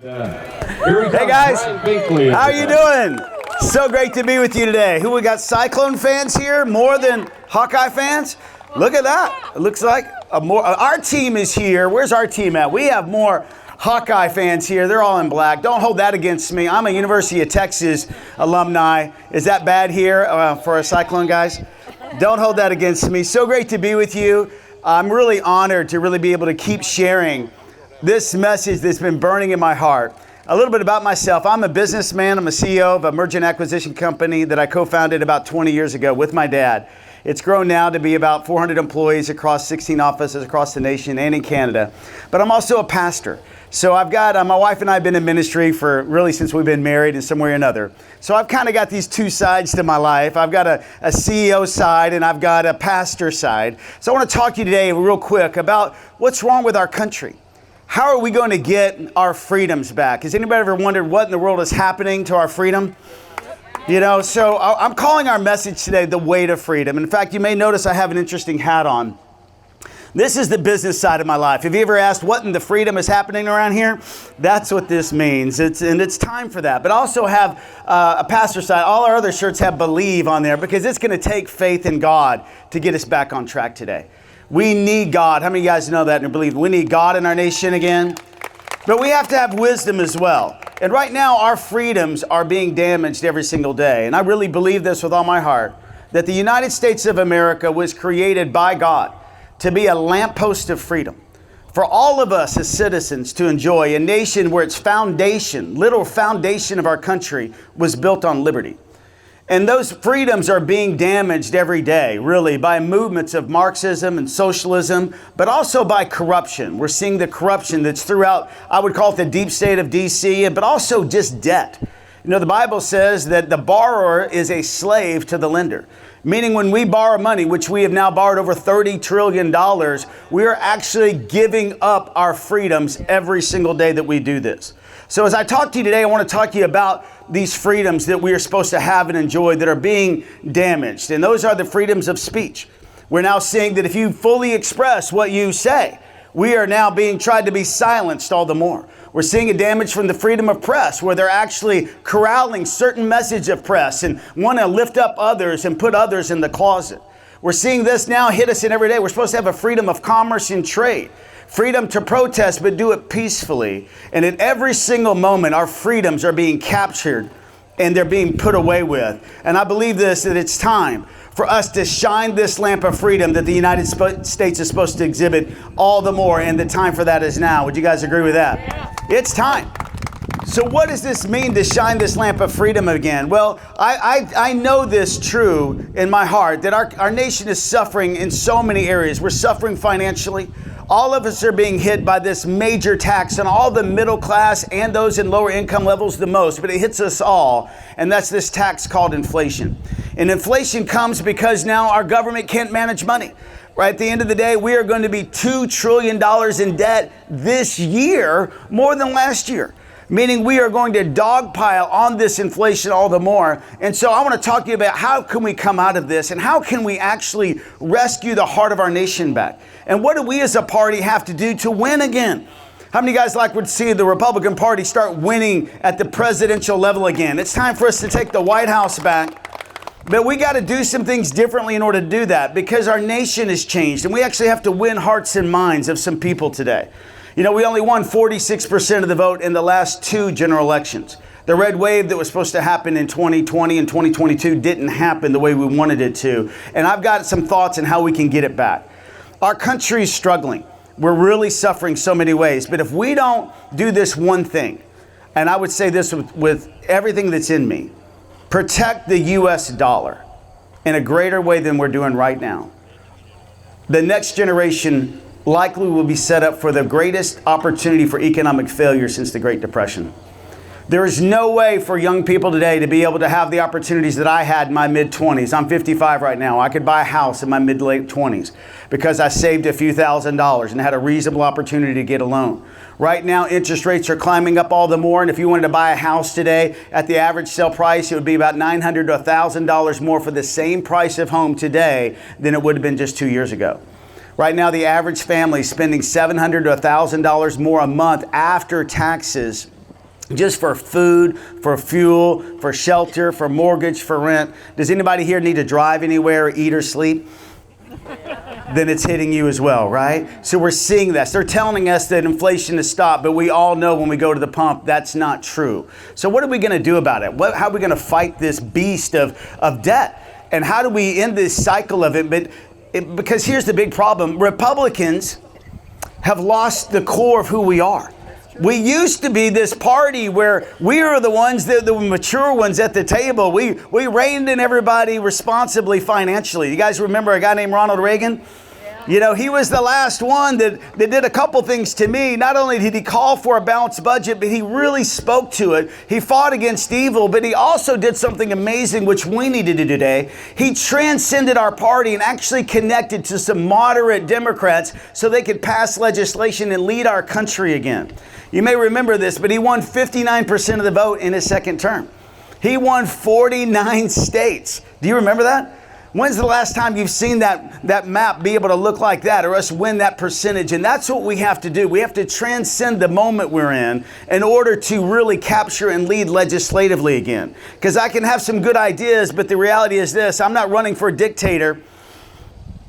Hey guys, how are you doing? So great to be with you today. Who we got? Cyclone fans here more than Hawkeye fans? Look at that. It looks like our team is here. Where's our team at? We have more Hawkeye fans here. They're all in black. Don't hold that against me. I'm a University of Texas alumni. Is that bad here for our Cyclone guys? Don't hold that against me. So great to be with you. I'm really honored to really be able to keep sharing this message that's been burning in my heart. A little bit about myself. I'm a businessman. I'm a CEO of a merger and acquisition company that I co-founded about 20 years ago with my dad. It's grown now to be about 400 employees across 16 offices across the nation and in Canada. But I'm also a pastor. So I've got, my wife and I have been in ministry for really since we've been married in some way or another. So I've kind of got these two sides to my life. I've got a CEO side and I've got a pastor side. So I want to talk to you today real quick about what's wrong with our country. How are we going to get our freedoms back? Has anybody ever wondered what in the world is happening to our freedom? You know, so I'm calling our message today, The Way to Freedom. In fact, you may notice I have an interesting hat on. This is the business side of my life. Have you ever asked what in the freedom is happening around here? That's what this means. It's time for that. But I also have a pastor side. All our other shirts have believe on there because it's going to take faith in God to get us back on track today. We need God. How many of you guys know that and believe we need God in our nation again? But we have to have wisdom as well. And right now, our freedoms are being damaged every single day. And I really believe this with all my heart, that the United States of America was created by God to be a lamppost of freedom for all of us as citizens to enjoy, a nation where its foundation, literal foundation of our country was built on liberty. And those freedoms are being damaged every day, really, by movements of Marxism and socialism, but also by corruption. We're seeing the corruption that's throughout, I would call it the deep state of D.C., but also just debt. You know, the Bible says that the borrower is a slave to the lender. Meaning when we borrow money, which we have now borrowed over $30 trillion, we are actually giving up our freedoms every single day that we do this. So as I talk to you today, I want to talk to you about these freedoms that we are supposed to have and enjoy that are being damaged. And those are the freedoms of speech. We're now seeing that if you fully express what you say, we are now being tried to be silenced all the more. We're seeing a damage from the freedom of press, where they're actually corralling certain message of press and want to lift up others and put others in the closet. We're seeing this now hit us in every day. We're supposed to have a freedom of commerce and trade. Freedom to protest, but do it peacefully. And at every single moment, our freedoms are being captured and they're being put away with. And I believe that it's time for us to shine this lamp of freedom that the United States is supposed to exhibit all the more. And the time for that is now. Would you guys agree with that? Yeah. It's time. So what does this mean to shine this lamp of freedom again? Well, I know this true in my heart that our nation is suffering in so many areas. We're suffering financially. All of us are being hit by this major tax on all the middle class and those in lower income levels the most, but it hits us all. And that's this tax called inflation. And inflation comes because now our government can't manage money. Right at the end of the day, we are going to be $2 trillion in debt this year, more than last year. Meaning we are going to dogpile on this inflation all the more. And so I want to talk to you about how can we come out of this and how can we actually rescue the heart of our nation back? And what do we as a party have to do to win again? How many of you guys would see the Republican Party start winning at the presidential level again? It's time for us to take the White House back. But we got to do some things differently in order to do that because our nation has changed and we actually have to win hearts and minds of some people today. You know, we only won 46% of the vote in the last two general elections. The red wave that was supposed to happen in 2020 and 2022 didn't happen the way we wanted it to. And I've got some thoughts on how we can get it back. Our country is struggling. We're really suffering so many ways. But if we don't do this one thing, and I would say this with everything that's in me, protect the U.S. dollar in a greater way than we're doing right now, the next generation likely will be set up for the greatest opportunity for economic failure since the Great Depression. There is no way for young people today to be able to have the opportunities that I had in my mid-20s. I'm 55 right now. I could buy a house in my mid-late 20s because I saved a few $1,000s and had a reasonable opportunity to get a loan. Right now, interest rates are climbing up all the more, and if you wanted to buy a house today, at the average sale price, it would be about $900 to $1,000 more for the same price of home today than it would have been just 2 years ago. Right now, the average family is spending $700 to $1,000 more a month after taxes just for food, for fuel, for shelter, for mortgage, for rent. Does anybody here need to drive anywhere or eat or sleep? Then it's hitting you as well, right? So we're seeing this. They're telling us that inflation has stopped, but we all know when we go to the pump, that's not true. So what are we going to do about it? How are we going to fight this beast of debt? And how do we end this cycle of it? Because here's the big problem. Republicans have lost the core of who we are. We used to be this party where we were the ones, the mature ones at the table. We reined in everybody responsibly financially. You guys remember a guy named Ronald Reagan? You know, he was the last one that did a couple things to me. Not only did he call for a balanced budget, but he really spoke to it. He fought against evil, but he also did something amazing, which we need to do today. He transcended our party and actually connected to some moderate Democrats so they could pass legislation and lead our country again. You may remember this, but he won 59% of the vote in his second term. He won 49 states. Do you remember that? When's the last time you've seen that map be able to look like that, or us win that percentage? And that's what we have to do. We have to transcend the moment we're in order to really capture and lead legislatively again. Because I can have some good ideas, but the reality is this: I'm not running for a dictator.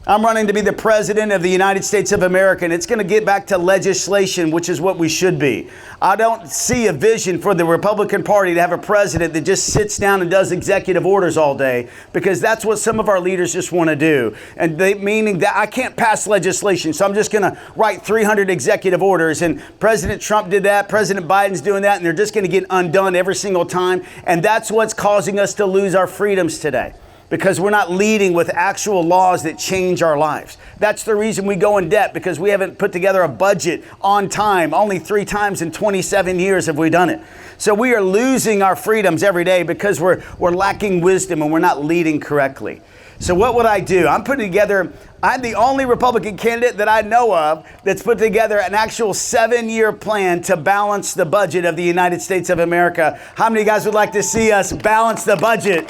I'm running to be the president of the United States of America, and it's going to get back to legislation, which is what we should be. I don't see a vision for the Republican Party to have a president that just sits down and does executive orders all day, because that's what some of our leaders just want to do. And meaning that I can't pass legislation, so I'm just going to write 300 executive orders. And President Trump did that, President Biden's doing that, and they're just going to get undone every single time. And that's what's causing us to lose our freedoms today, because we're not leading with actual laws that change our lives. That's the reason we go in debt, because we haven't put together a budget on time. Only 3 times in 27 years have we done it. So we are losing our freedoms every day because we're lacking wisdom and we're not leading correctly. So what would I do? I'm the only Republican candidate that I know of that's put together an actual 7-year plan to balance the budget of the United States of America. How many of you guys would like to see us balance the budget?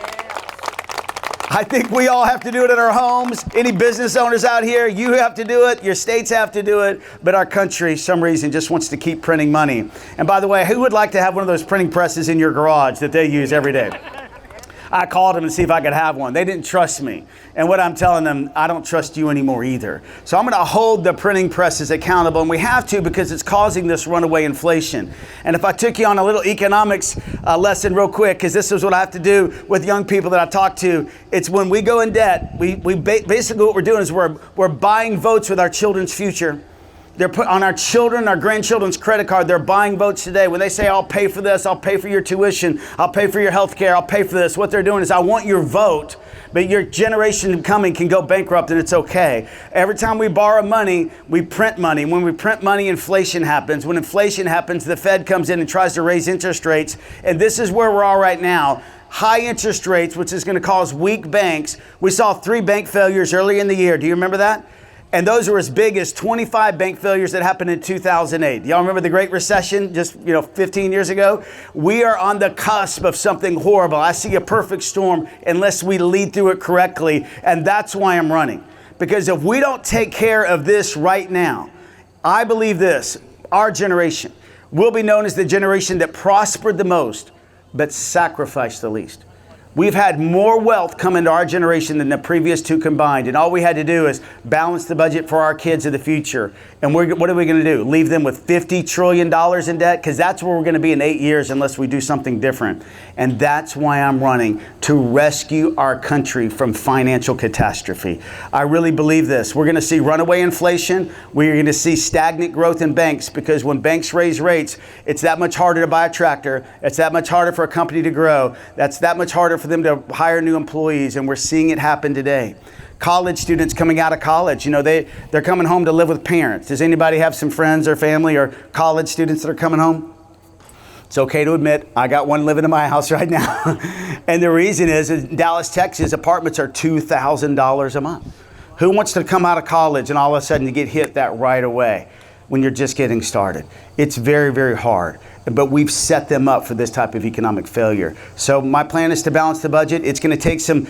I think we all have to do it in our homes. Any business owners out here, you have to do it. Your states have to do it. But our country, for some reason, just wants to keep printing money. And by the way, who would like to have one of those printing presses in your garage that they use every day? I called them to see if I could have one. They didn't trust me. And what I'm telling them, I don't trust you anymore either. So I'm going to hold the printing presses accountable. And we have to, because it's causing this runaway inflation. And if I took you on a little economics lesson real quick, because this is what I have to do with young people that I talk to, it's when we go in debt, basically what we're doing is we're buying votes with our children's future. They're put on our children, our grandchildren's credit card. They're buying votes today. When they say, I'll pay for this, I'll pay for your tuition, I'll pay for your health care, I'll pay for this, what they're doing is, I want your vote, but your generation coming can go bankrupt, and it's okay. Every time we borrow money, we print money. When we print money, inflation happens. When inflation happens, the Fed comes in and tries to raise interest rates. And this is where we're all right now. High interest rates, which is going to cause weak banks. We saw 3 bank failures early in the year. Do you remember that? And those were as big as 25 bank failures that happened in 2008. Y'all remember the Great Recession just 15 years ago? We are on the cusp of something horrible. I see a perfect storm unless we lead through it correctly. And that's why I'm running. Because if we don't take care of this right now, I believe this: our generation will be known as the generation that prospered the most, but sacrificed the least. We've had more wealth come into our generation than the previous 2 combined. And all we had to do is balance the budget for our kids of the future. And what are we going to do? Leave them with $50 trillion in debt? Because that's where we're going to be in 8 years unless we do something different. And that's why I'm running, to rescue our country from financial catastrophe. I really believe this. We're going to see runaway inflation. We're going to see stagnant growth in banks, because when banks raise rates, it's that much harder to buy a tractor. It's that much harder for a company to grow. That's that much harder for them to hire new employees. And we're seeing it happen today. College students coming out of college, they're coming home to live with parents. Does anybody have some friends or family or college students that are coming home? It's okay to admit, I got one living in my house right now. And the reason is in Dallas, Texas, apartments are $2,000 a month. Who wants to come out of college and all of a sudden you get hit that right away when you're just getting started? It's very, very hard. But we've set them up for this type of economic failure. So my plan is to balance the budget. It's going to take some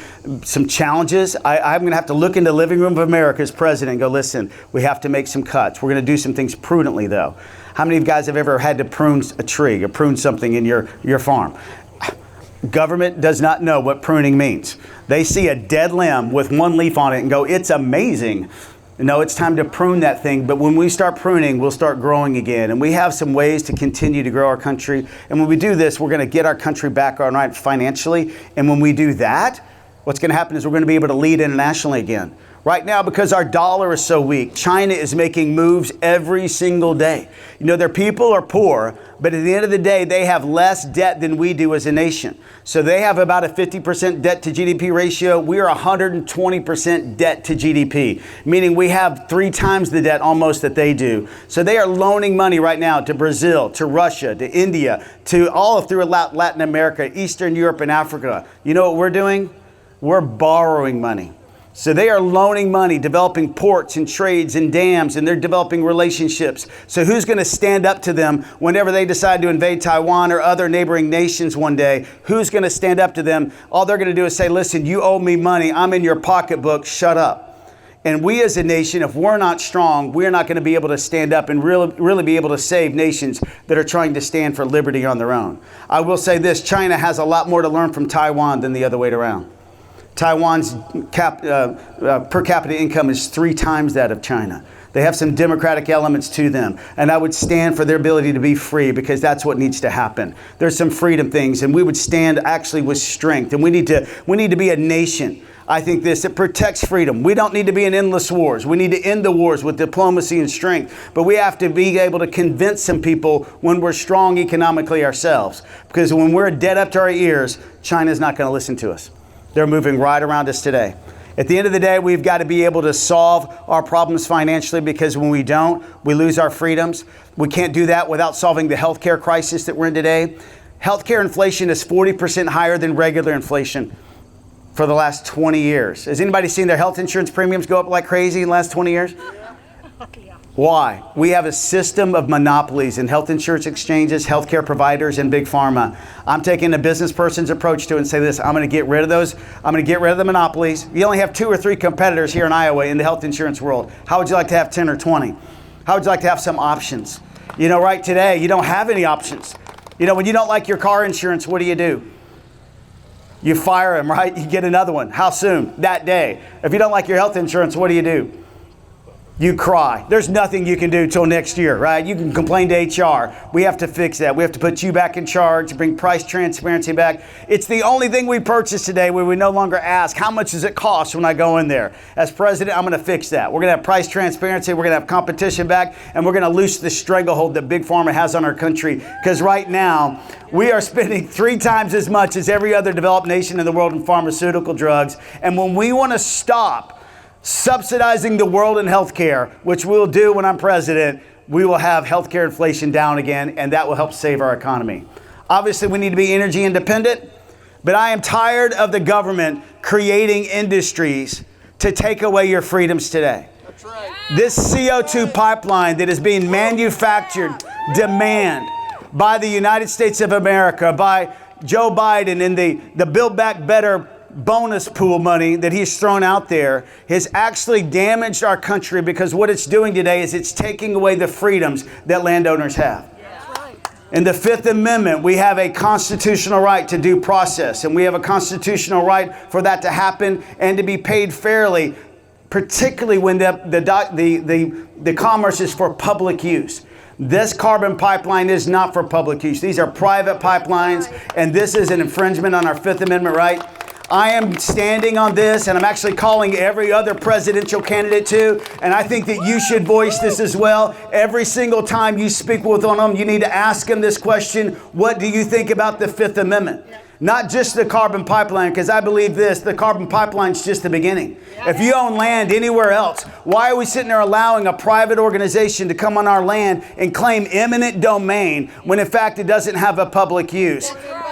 challenges. I'm going to have to look into the living room of America as president and go, listen, we have to make some cuts. We're going to do some things prudently, though. How many of you guys have ever had to prune a tree or prune something in your farm? Government does not know what pruning means. They see a dead limb with one leaf on it and go, it's amazing. No, it's time to prune that thing. But when we start pruning, we'll start growing again. And we have some ways to continue to grow our country. And when we do this, we're going to get our country back on right financially. And when we do that, what's going to happen is we're going to be able to lead internationally again. Right now, because our dollar is so weak, China is making moves every single day. You know, their people are poor, but at the end of the day, they have less debt than we do as a nation. So they have about a 50% debt to GDP ratio. We are 120% debt to GDP, meaning we have 3 times the debt almost that they do. So they are loaning money right now to Brazil, to Russia, to India, to all through Latin America, Eastern Europe, and Africa. You know what we're doing? We're borrowing money. So they are loaning money, developing ports and trades and dams, and they're developing relationships. So who's going to stand up to them whenever they decide to invade Taiwan or other neighboring nations one day? Who's going to stand up to them? All they're going to do is say, listen, you owe me money. I'm in your pocketbook. Shut up. And we as a nation, if we're not strong, we're not going to be able to stand up and really be able to save nations that are trying to stand for liberty on their own. I will say this, China has a lot more to learn from Taiwan than the other way around. Taiwan's per capita income is 3 times that of China. They have some democratic elements to them. And I would stand for their ability to be free because that's what needs to happen. There's some freedom things, and we would stand actually with strength. And we need to be a nation. I think that protects freedom. We don't need to be in endless wars. We need to end the wars with diplomacy and strength. But we have to be able to convince some people when we're strong economically ourselves. Because when we're dead up to our ears, China's not going to listen to us. They're moving right around us today. At the end of the day, we've got to be able to solve our problems financially, because when we don't, we lose our freedoms. We can't do that without solving the healthcare crisis that we're in today. Healthcare inflation is 40% higher than regular inflation for the last 20 years. Has anybody seen their health insurance premiums go up like crazy in the last 20 years? Why? We have a system of monopolies in health insurance exchanges, healthcare providers, and big pharma. I'm taking a business person's approach to it and say this, I'm going to get rid of those. I'm going to get rid of the monopolies. You only have 2 or 3 competitors here in Iowa in the health insurance world. How would you like to have 10 or 20? How would you like to have some options? You know, right today, you don't have any options. You know, when you don't like your car insurance, what do? You fire them, right? You get another one. How soon? That day. If you don't like your health insurance, what do? You cry. There's nothing you can do till next year, right? You can complain to HR. We have to fix that. We have to put you back in charge, bring price transparency back. It's the only thing we purchase today where we no longer ask, how much does it cost when I go in there? As president, I'm going to fix that. We're going to have price transparency. We're going to have competition back, and we're going to loose the stranglehold that Big Pharma has on our country. Because right now, we are spending 3 times as much as every other developed nation in the world in pharmaceutical drugs. And when we want to stop subsidizing the world in healthcare, which we'll do when I'm president, we will have healthcare inflation down again, and that will help save our economy. Obviously, we need to be energy independent, but I am tired of the government creating industries to take away your freedoms today. That's right. This CO2 pipeline that is being manufactured, demand by the United States of America, by Joe Biden and the Build Back Better bonus pool money that he's thrown out there has actually damaged our country, because what it's doing today is it's taking away the freedoms that landowners have. In the 5th Amendment, we have a constitutional right to due process, and we have a constitutional right for that to happen and to be paid fairly, particularly when the commerce is for public use. This carbon pipeline is not for public use. These are private pipelines, and this is an infringement on our 5th Amendment right. I am standing on this, and I'm actually calling every other presidential candidate too, and I think that you should voice this as well. Every single time you speak with one of them, you need to ask them this question: what do you think about the 5th Amendment? Yeah. Not just the carbon pipeline, because I believe this, the carbon pipeline is just the beginning. Yeah. If you own land anywhere else, why are we sitting there allowing a private organization to come on our land and claim eminent domain when in fact it doesn't have a public use?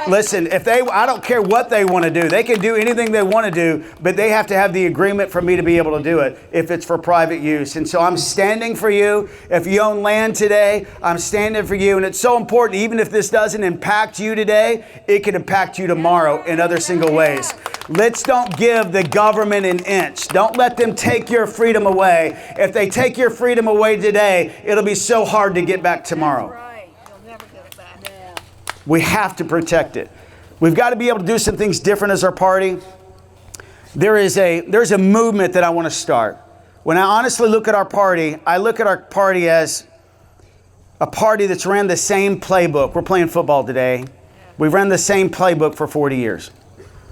Listen, I don't care what they want to do. They can do anything they want to do, but they have to have the agreement for me to be able to do it if it's for private use. And so I'm standing for you. If you own land today, I'm standing for you. And it's so important, even if this doesn't impact you today, it can impact you tomorrow in other single ways. Let's don't give the government an inch. Don't let them take your freedom away. If they take your freedom away today, it'll be so hard to get back tomorrow. Right. You'll never get it back. We have to protect it. We've got to be able to do some things different as our party. There's a movement that I want to start. When I honestly look at our party, I look at our party as a party that's ran the same playbook. We're playing football today. We've run the same playbook for 40 years.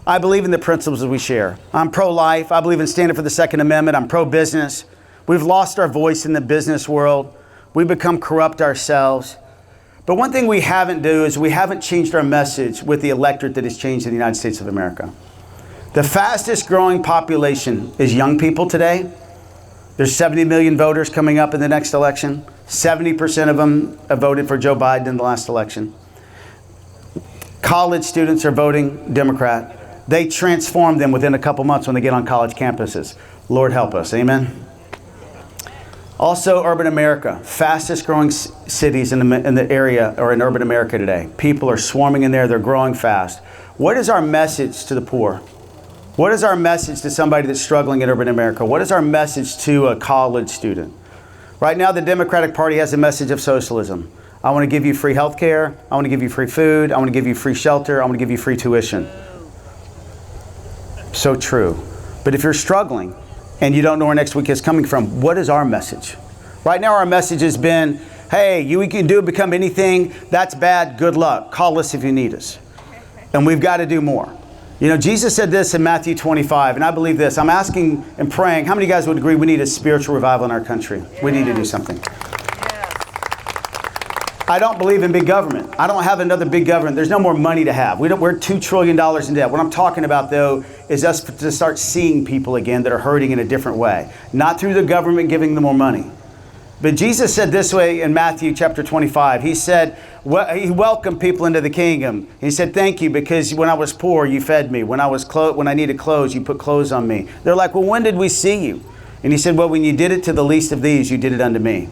I believe in the principles that we share. I'm pro-life. I believe in standing for the Second Amendment. I'm pro-business. We've lost our voice in the business world. We've become corrupt ourselves. But one thing we haven't done is we haven't changed our message with the electorate that has changed in the United States of America. The fastest growing population is young people today. There's 70 million voters coming up in the next election. 70% of them have voted for Joe Biden in the last election. College students are voting Democrat. They transform them within a couple months when they get on college campuses. Lord help us. Amen. Also, urban America, fastest growing cities in the area or in urban America today. People are swarming in there. They're growing fast. What is our message to the poor? What is our message to somebody that's struggling in urban America? What is our message to a college student? Right now, the Democratic Party has a message of socialism. I want to give you free health care. I want to give you free food. I want to give you free shelter. I want to give you free tuition. So true. But if you're struggling and you don't know where next week is coming from, what is our message? Right now our message has been, hey, you can become anything. That's bad. Good luck. Call us if you need us. And we've got to do more. You know, Jesus said this in Matthew 25, and I believe this. I'm asking and praying, how many guys would agree we need a spiritual revival in our country? We need to do something. I don't believe in big government. I don't have another big government. There's no more money to have. We're $2 trillion in debt. What I'm talking about, though, is us to start seeing people again that are hurting in a different way. Not through the government giving them more money. But Jesus said this way in Matthew chapter 25. He said, he welcomed people into the kingdom. He said, thank you, because when I was poor, you fed me. When I needed clothes, you put clothes on me. They're like, well, when did we see you? And he said, well, when you did it to the least of these, you did it unto me.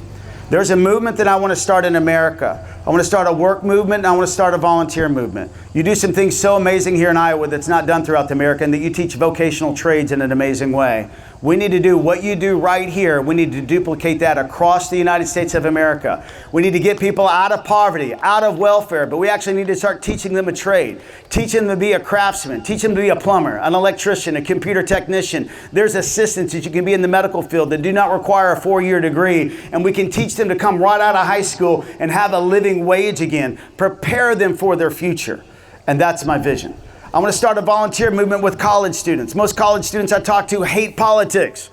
There's a movement that I want to start in America. I want to start a work movement, and I want to start a volunteer movement. You do some things so amazing here in Iowa that's not done throughout America, and that you teach vocational trades in an amazing way. We need to do what you do right here. We need to duplicate that across the United States of America. We need to get people out of poverty, out of welfare, but we actually need to start teaching them a trade. Teach them to be a craftsman. Teach them to be a plumber, an electrician, a computer technician. There's assistants that you can be in the medical field that do not require a 4-year degree, and we can teach them to come right out of high school and have a living wage again. Prepare them for their future. And that's my vision. I want to start a volunteer movement with college students. Most college students I talk to hate politics.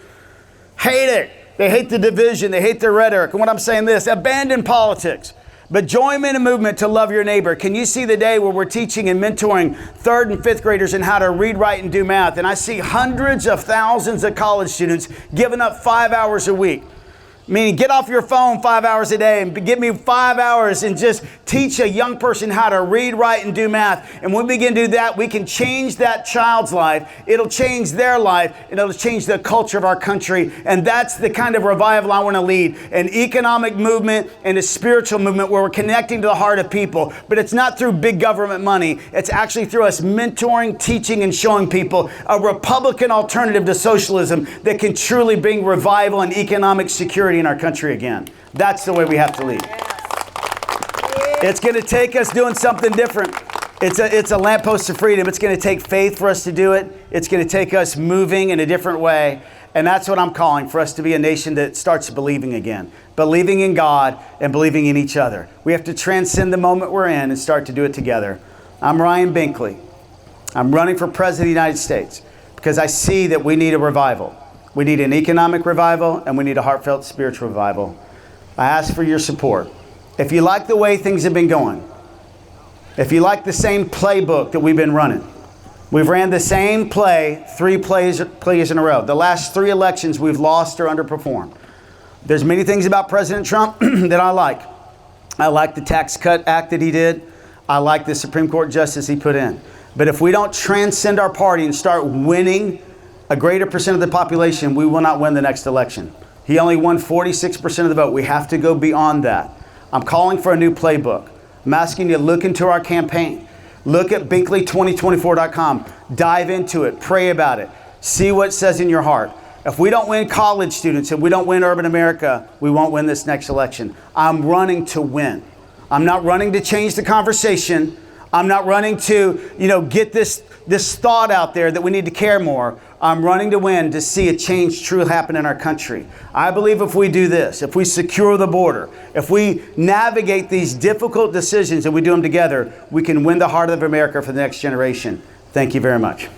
Hate it. They hate the division. They hate the rhetoric. And what I'm saying this, abandon politics. But join me in a movement to love your neighbor. Can you see the day where we're teaching and mentoring 3rd and 5th graders in how to read, write, and do math? And I see hundreds of thousands of college students giving up 5 hours a week. Meaning, get off your phone 5 hours a day and give me 5 hours and just teach a young person how to read, write, and do math. And when we begin to do that, we can change that child's life. It'll change their life, and it'll change the culture of our country. And that's the kind of revival I want to lead. An economic movement and a spiritual movement where we're connecting to the heart of people. But it's not through big government money. It's actually through us mentoring, teaching, and showing people a Republican alternative to socialism that can truly bring revival and economic security in our country again. That's the way we have to lead. It's going to take us doing something different. It's a lamppost of freedom. It's going to take faith for us to do it. It's going to take us moving in a different way. And that's what I'm calling for us to be, a nation that starts believing again. Believing in God and believing in each other. We have to transcend the moment we're in and start to do it together. I'm Ryan Binkley. I'm running for President of the United States because I see that we need a revival. We need an economic revival, and we need a heartfelt spiritual revival. I ask for your support. If you like the way things have been going, if you like the same playbook that we've been running, we've ran the same play, 3 plays in a row. The last 3 elections we've lost or underperformed. There's many things about President Trump that I like. I like the tax cut act that he did. I like the Supreme Court justice he put in. But if we don't transcend our party and start winning a greater percent of the population, we will not win the next election. He only won 46% of the vote. We have to go beyond that. I'm calling for a new playbook. I'm asking you to look into our campaign. Look at Binkley2024.com. Dive into it. Pray about it. See what it says in your heart. If we don't win college students and we don't win urban America, we won't win this next election. I'm running to win. I'm not running to change the conversation. I'm not running to, get this thought out there that we need to care more. I'm running to win, to see a change truly happen in our country. I believe if we do this, if we secure the border, if we navigate these difficult decisions and we do them together, we can win the heart of America for the next generation. Thank you very much.